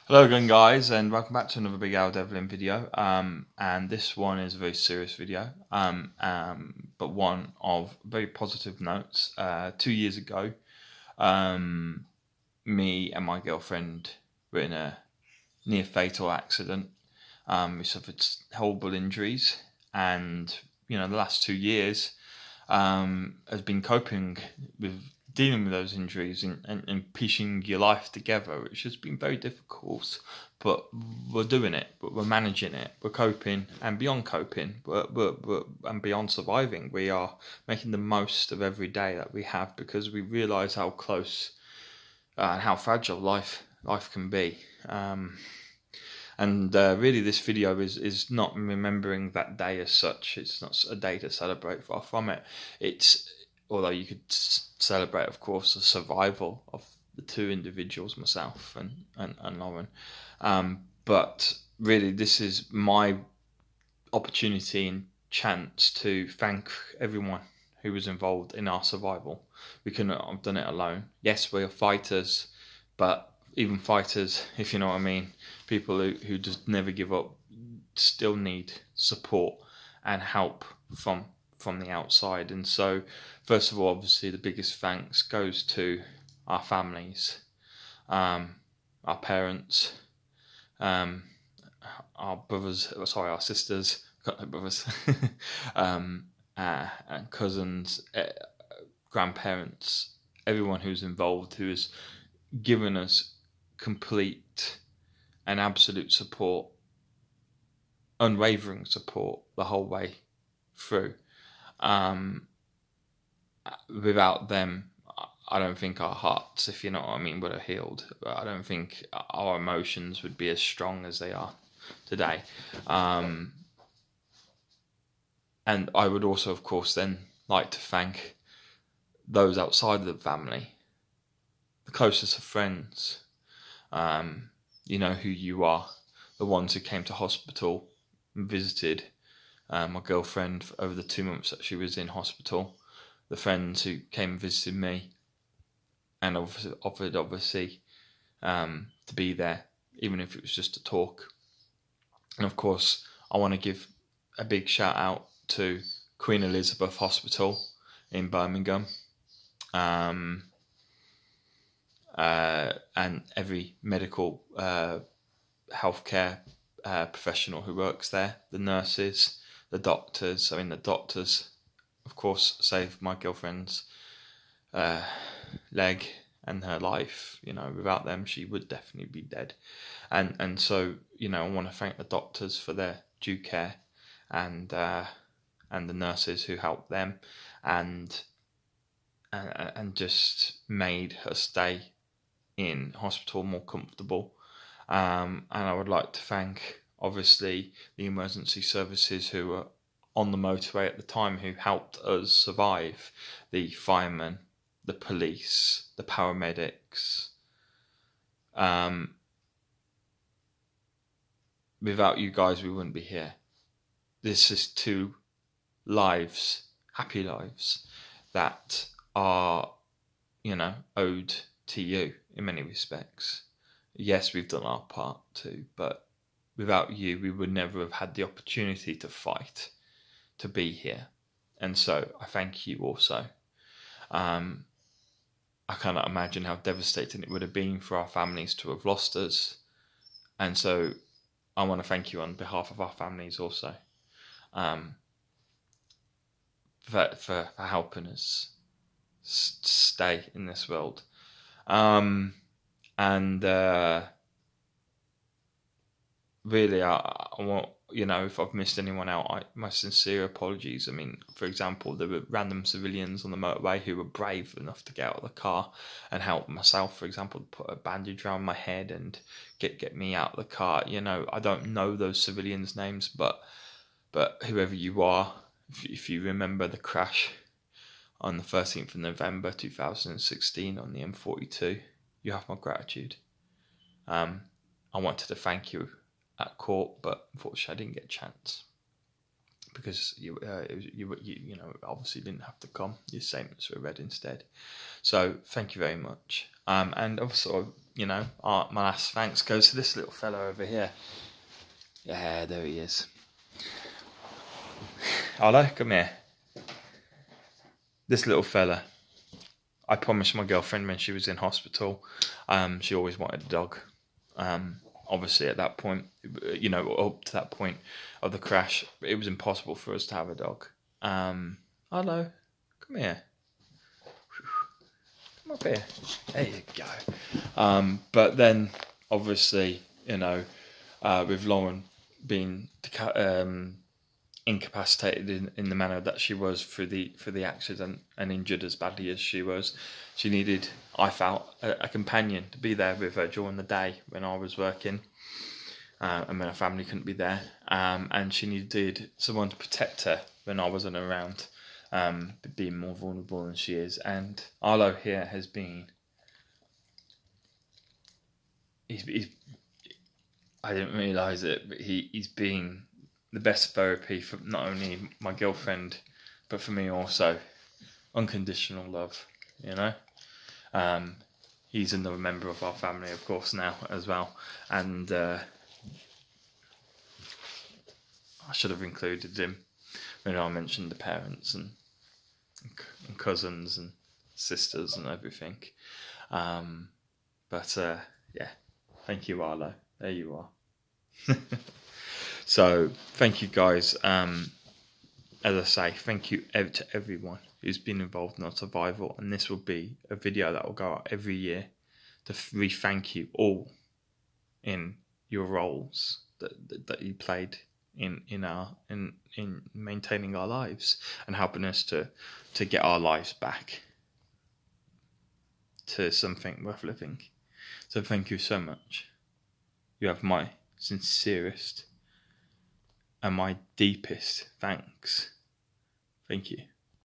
Hello again guys, and welcome back to another Big Al Devlin video. And this one is a very serious video, but one of very positive notes. 2 years ago, me and my girlfriend were in a near fatal accident. We suffered horrible injuries, and the last 2 years has been coping with dealing with those injuries and piecing your life together, which has been very difficult, but we're doing it, but we're managing it, we're coping, and beyond coping, and beyond surviving, we are making the most of every day that we have, because we realise how close and how fragile life can be. And really this video is not remembering that day as such. It's not a day to celebrate, far from it. It's, although you could celebrate, of course, the survival of the two individuals, myself and Lauren. But really this is my opportunity and chance to thank everyone who was involved in our survival. We couldn't have done it alone. Yes, we are fighters, but even fighters, if you know what I mean, people who just never give up, still need support and help from the outside. And so, first of all, obviously, the biggest thanks goes to our families, our parents, our brothers, sorry, our sisters, got no brothers, and cousins, grandparents, everyone who's involved, who has given us complete and absolute support, unwavering support the whole way through. Without them, I don't think our hearts, if you know what I mean, would have healed. I don't think our emotions would be as strong as they are today. And I would also, of course, then like to thank those outside of the family, the closest of friends. You know who you are, the ones who came to hospital and visited my girlfriend over the 2 months that she was in hospital, the friends who came and visited me, and offered obviously to be there, even if it was just to talk. And of course, I want to give a big shout out to Queen Elizabeth Hospital in Birmingham, and every medical healthcare professional who works there, the nurses, the doctors. I mean, the doctors, of course, saved my girlfriend's leg and her life. Without them, she would definitely be dead. And so, I want to thank the doctors for their due care, and the nurses who helped them, and just made her stay in hospital more comfortable. And I would like to thank, obviously, the emergency services who were on the motorway at the time, who helped us survive, the firemen, the police, the paramedics. Without you guys, we wouldn't be here. This is 2 lives, happy lives, that are, owed to you in many respects. Yes, we've done our part too, but without you, we would never have had the opportunity to fight, to be here. And so I thank you also. I cannot imagine how devastating it would have been for our families to have lost us. And so I want to thank you on behalf of our families also, for helping us stay in this world. Really, I want, if I've missed anyone out, my sincere apologies. I mean, for example, there were random civilians on the motorway who were brave enough to get out of the car and help myself, for example, put a bandage around my head and get me out of the car. I don't know those civilians' names, but whoever you are, if you remember the crash on the 13th of November 2016 on the M42, you have my gratitude. I wanted to thank you at court, but unfortunately I didn't get a chance, because you obviously didn't have to come. Your statements were read instead. So thank you very much. And also, you know, my last thanks goes to this little fella over here. Yeah, there he is. Hello, come here. This little fella, I promised my girlfriend when she was in hospital, she always wanted a dog. Obviously at that point, you know, up to that point of the crash, it was impossible for us to have a dog. Hello, come here. Come up here. There you go. But then, obviously, you know, with Lauren being incapacitated in the manner that she was for the accident and injured as badly as she was, she needed, I felt, a companion to be there with her during the day when I was working, and when her family couldn't be there, and she needed someone to protect her when I wasn't around, being more vulnerable than she is. And Arlo here has been, he's I didn't realise it, but he's been the best therapy for not only my girlfriend, but for me also. Unconditional love, you know. He's another member of our family, of course, now as well. And I should have included him when I mentioned the parents and cousins and sisters and everything. But yeah, thank you, Arlo. There you are. So thank you, guys. As I say, thank you to everyone who's been involved in our survival, and this will be a video that will go out every year to thank you all in your roles that you played in maintaining our lives and helping us to get our lives back to something worth living. So thank you so much. You have my sincerest and my deepest thanks. Thank you.